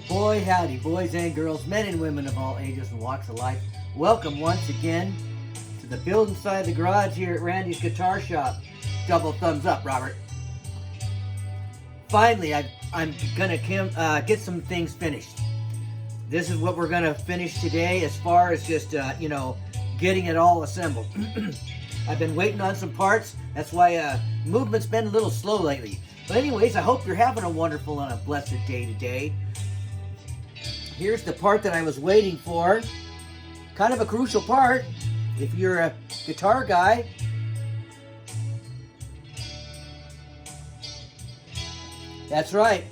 Boy howdy, boys and girls, men and women of all ages and walks of life. Welcome once again to the build inside the garage here at Randy's Guitar Shop. Double thumbs up, Robert. Finally, I'm gonna get some things finished. This is what we're gonna finish today as far as just, getting it all assembled. I've been waiting on some parts. That's why movement's been a little slow lately. But anyways, I hope you're having a wonderful and a blessed day today. Here's the part that I was waiting for. Kind of a crucial part if you're a guitar guy. That's right.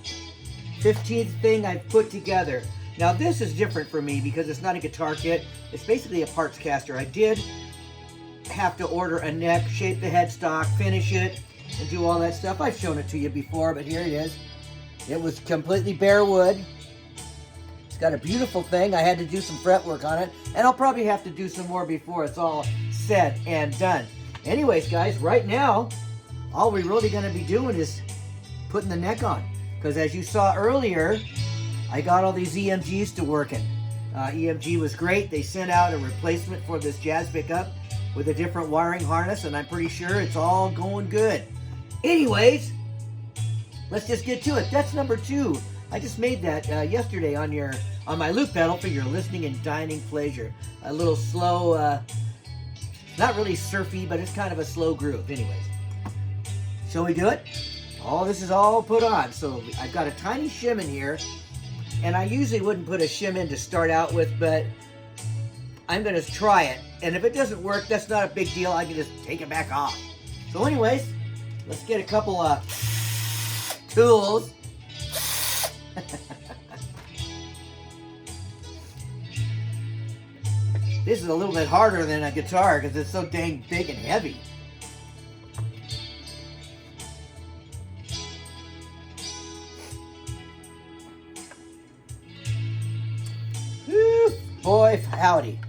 15th thing I've put together. Now this is different for me because it's not a guitar kit. It's basically a parts caster. I did have to order a neck, shape the headstock, finish it, and do all that stuff. I've shown it to you before, but here it is. It was completely bare wood. It's got a beautiful thing. I had to do some fret work on it, and I'll probably have to do some more before it's all said and done. Anyways, guys, right now, all we're really going to be doing is putting the neck on. Because as you saw earlier, I got all these EMGs to working. EMG was great. They sent out a replacement for this jazz pickup with a different wiring harness, and I'm pretty sure it's all going good. Anyways, let's just get to it. That's number 2. I just made that yesterday on my loop pedal for your listening and dining pleasure. A little slow, not really surfy, but it's kind of a slow groove. Anyways, shall we do it? All this is all put on. So I've got a tiny shim in here, and I usually wouldn't put a shim in to start out with, but I'm going to try it. And if it doesn't work, that's not a big deal. I can just take it back off. So anyways, let's get a couple of tools. This is a little bit harder than a guitar because it's so dang big and heavy. Whew, boy howdy.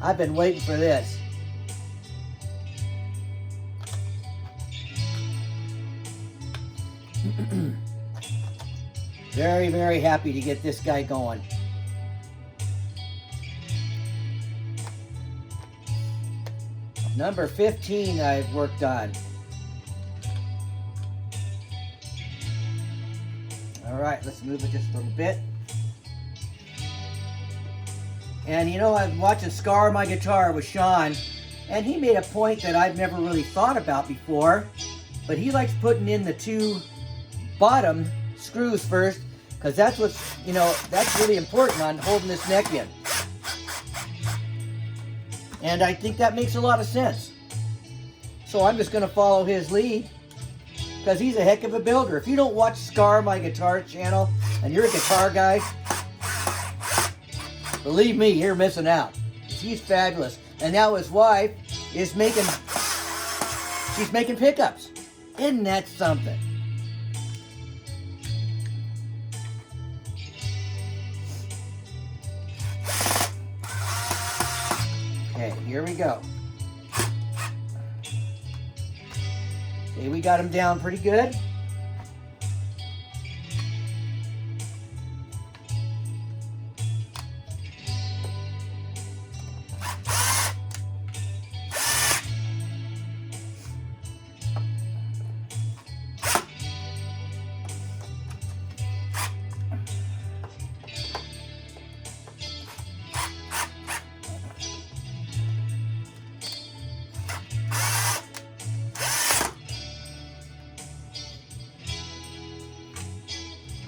I've been waiting for this. Very, very happy to get this guy going. Number 15 I've worked on. All right, let's move it just a little bit. And you know, I'm watching Scar My Guitar with Sean, and he made a point that I've never really thought about before, but he likes putting in the 2 bottom screws first, because that's what's, that's really important on holding this neck in. And I think that makes a lot of sense. So I'm just going to follow his lead, because he's a heck of a builder. If you don't watch Scar My Guitar channel, and you're a guitar guy, believe me, you're missing out. He's fabulous. And now his wife is she's making pickups. Isn't that something? Okay, here we go. Okay, we got him down pretty good.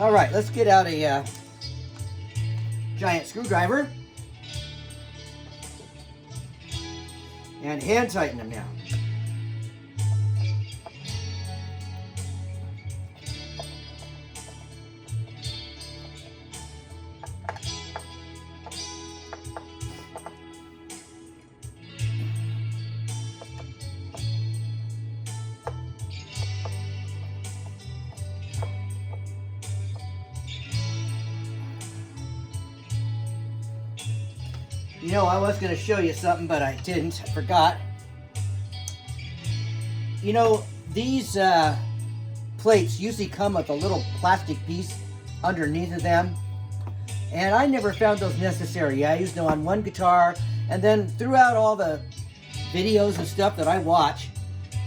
All right, let's get out a giant screwdriver and hand tighten them now. You know, I was going to show you something, but I didn't. I forgot. You know, these plates usually come with a little plastic piece underneath of them. And I never found those necessary. I used them on one guitar, and then throughout all the videos and stuff that I watch,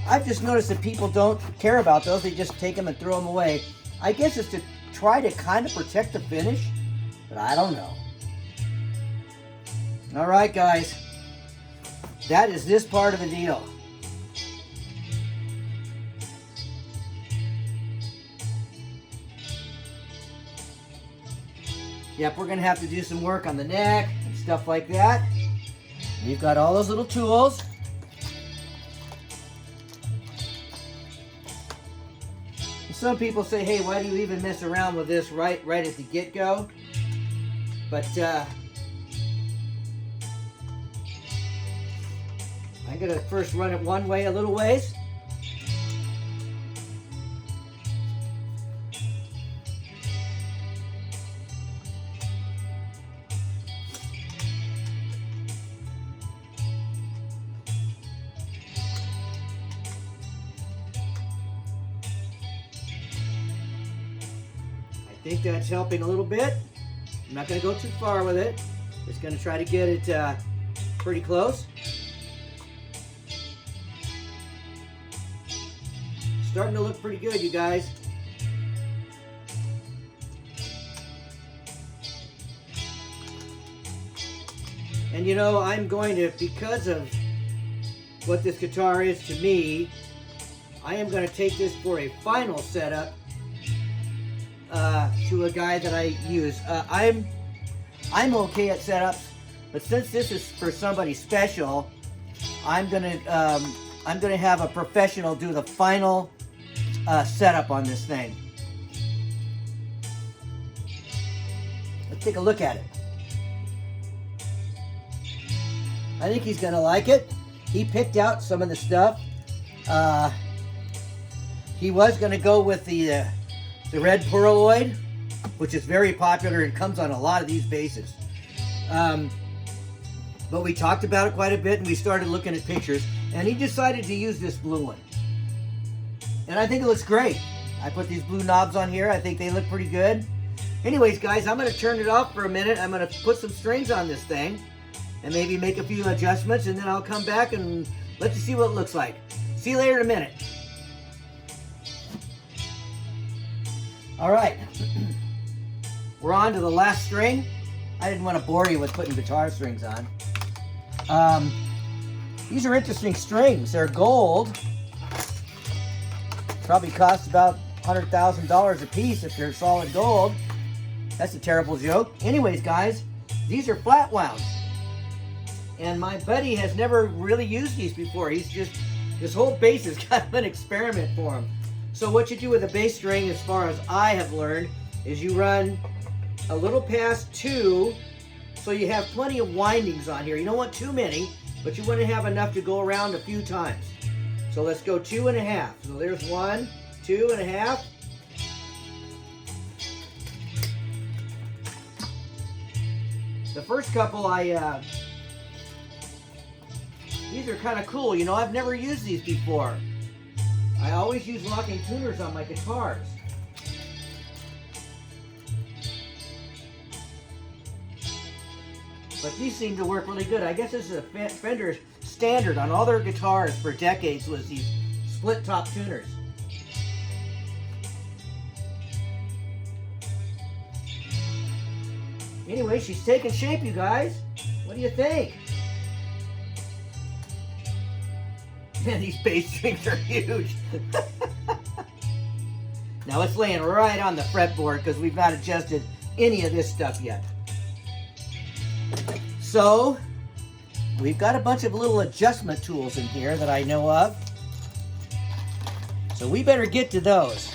I've just noticed that people don't care about those. They just take them and throw them away. I guess it's to try to kind of protect the finish, but I don't know. All right, guys. That is this part of the deal. Yep, we're going to have to do some work on the neck and stuff like that. We've got all those little tools. Some people say, hey, why do you even mess around with this right at the get-go? But I'm going to first run it one way a little ways. I think that's helping a little bit. I'm not going to go too far with it. Just going to try to get it pretty close. Starting to look pretty good, you guys. And you know, I'm going to, because of what this guitar is to me, I am going to take this for a final setup to a guy that I use. I'm okay at setups, but since this is for somebody special, I'm gonna have a professional do the final setup on this thing. Let's take a look at it. I think he's gonna like it. He picked out some of the stuff. He was gonna go with the red pearloid, which is very popular and comes on a lot of these basses. But we talked about it quite a bit, and we started looking at pictures, and he decided to use this blue one. And I think it looks great. I put these blue knobs on here. I think they look pretty good. Anyways, guys, I'm going to turn it off for a minute. I'm going to put some strings on this thing and maybe make a few adjustments, and then I'll come back and let you see what it looks like. See you later in a minute. All right, we're on to the last string. I didn't want to bore you with putting guitar strings on. These are interesting strings. They're gold. Probably cost about $100,000 a piece if they're solid gold. That's a terrible joke. Anyways, guys, these are flat wound. And my buddy has never really used these before. This whole bass is kind of an experiment for him. So what you do with a bass string, as far as I have learned, is you run a little past 2, so you have plenty of windings on here. You don't want too many, but you want to have enough to go around a few times. So let's go 2.5. So there's 1, 2.5. The first couple these are kind of cool. You know, I've never used these before. I always use locking tuners on my guitars. But these seem to work really good. I guess this is a Fender standard on all their guitars for decades, was these split top tuners. Anyway, she's taking shape, you guys. What do you think? Man, these bass strings are huge. Now it's laying right on the fretboard because we've not adjusted any of this stuff yet. So, we've got a bunch of little adjustment tools in here that I know of. So we better get to those.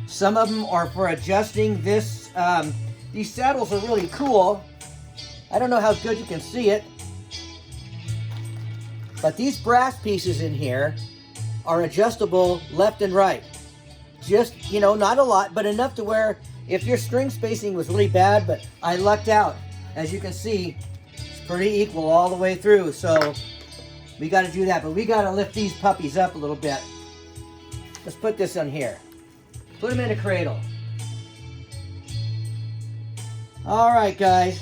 Some of them are for adjusting this. These saddles are really cool. I don't know how good you can see it, but these brass pieces in here are adjustable left and right. Just, you know, not a lot, but enough to where if your string spacing was really bad, but I lucked out. As you can see, it's pretty equal all the way through, so we got to do that, but we got to lift these puppies up a little bit. Let's put this on here. Put them in a cradle. All right, guys.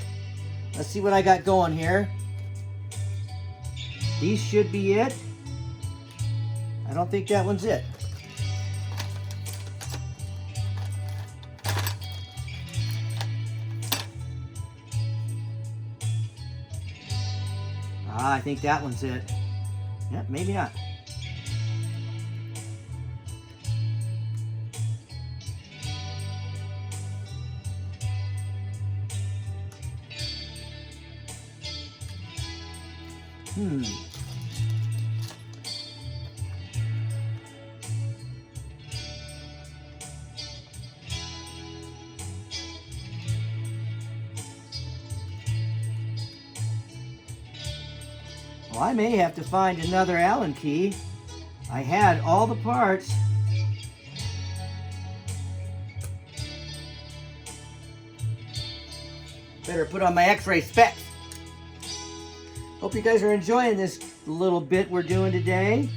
Let's see what I got going here. These should be it. I don't think that one's it. I think that one's it. Yep, maybe not. Well, I may have to find another Allen key. I had all the parts. Better put on my X-ray specs. Hope you guys are enjoying this little bit we're doing today.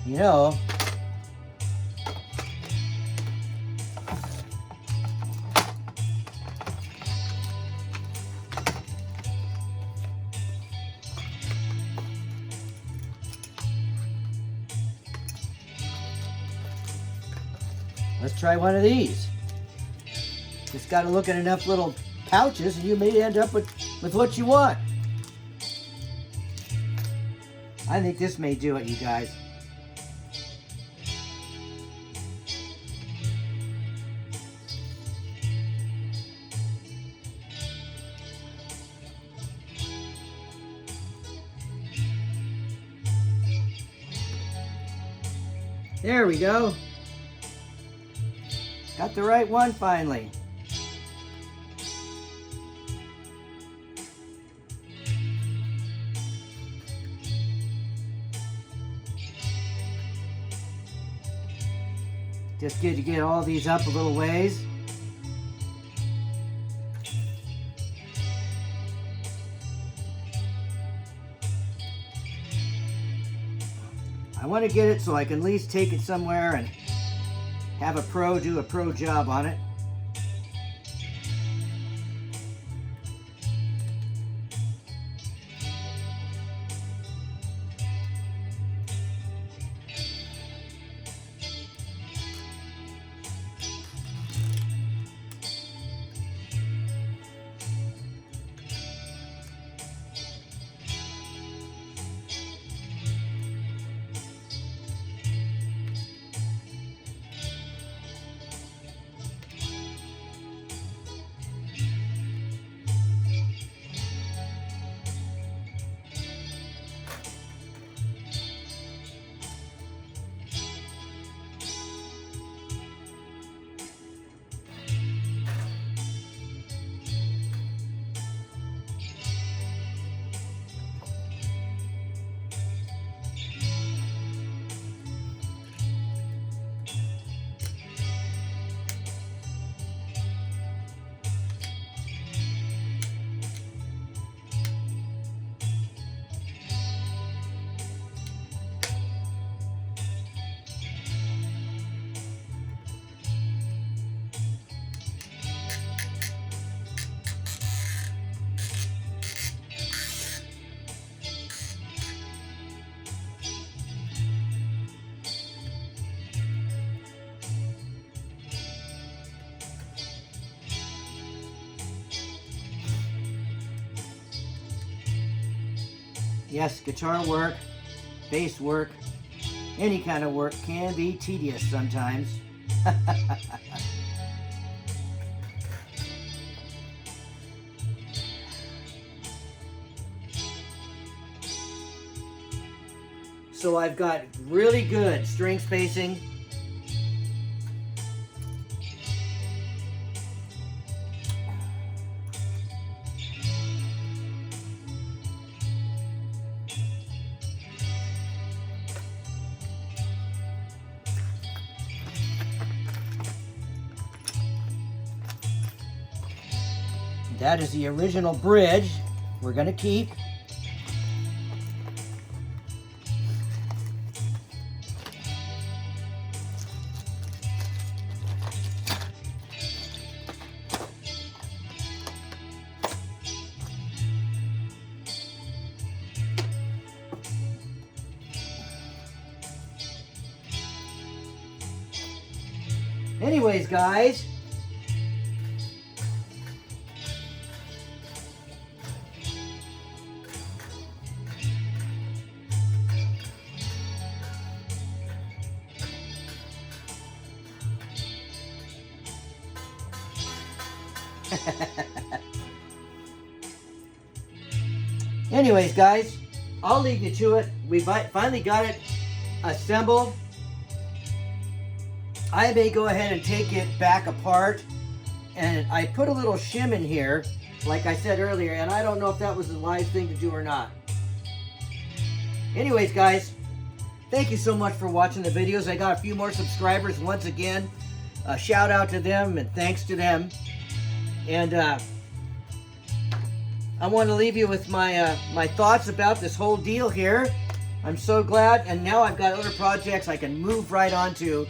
You know, let's try one of these. Just got to look at enough little pouches and you may end up with what you want. I think this may do it, you guys. There we go. Got the right one finally. Just good to get all these up a little ways. I want to get it so I can at least take it somewhere and have a pro do a pro job on it. Yes, guitar work, bass work, any kind of work can be tedious sometimes. So I've got really good string spacing. That is the original bridge we're going to keep. Anyways, guys, anyways, guys, I'll leave you to it. We finally got it assembled. I may go ahead and take it back apart, and I put a little shim in here, like I said earlier, and I don't know if that was the wise thing to do or not. Anyways, guys, thank you so much for watching the videos. I got a few more subscribers once again. Shout out to them and thanks to them. And I want to leave you with my my thoughts about this whole deal here. I'm so glad, and now I've got other projects I can move right onto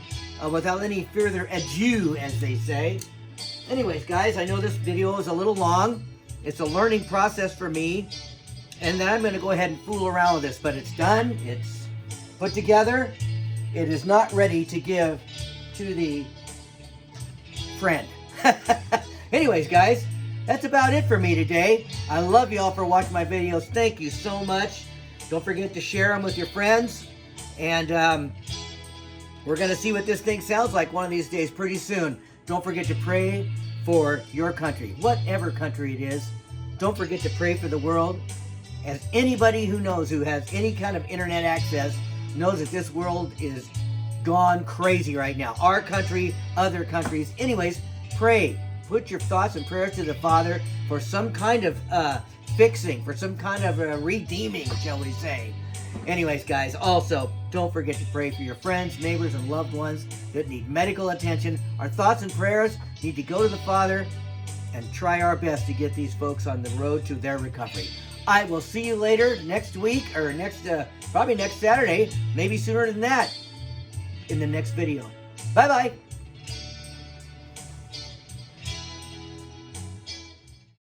without any further ado, as they say. Anyways, guys, I know this video is a little long. It's a learning process for me, and then I'm going to go ahead and fool around with this, but it's done. It's put together. It is not ready to give to the friend. Anyways, guys, that's about it for me today. I love you all for watching my videos. Thank you so much. Don't forget to share them with your friends, and we're going to see what this thing sounds like one of these days pretty soon. Don't forget to pray for your country, whatever country it is. Don't forget to pray for the world. As anybody who knows, who has any kind of internet access, knows that this world is gone crazy right now. Our country, other countries. Anyways, pray. Put your thoughts and prayers to the Father for some kind of fixing, for some kind of redeeming, shall we say. Anyways, guys, also, don't forget to pray for your friends, neighbors, and loved ones that need medical attention. Our thoughts and prayers need to go to the Father, and try our best to get these folks on the road to their recovery. I will see you later next week, or probably next Saturday, maybe sooner than that, in the next video. Bye-bye.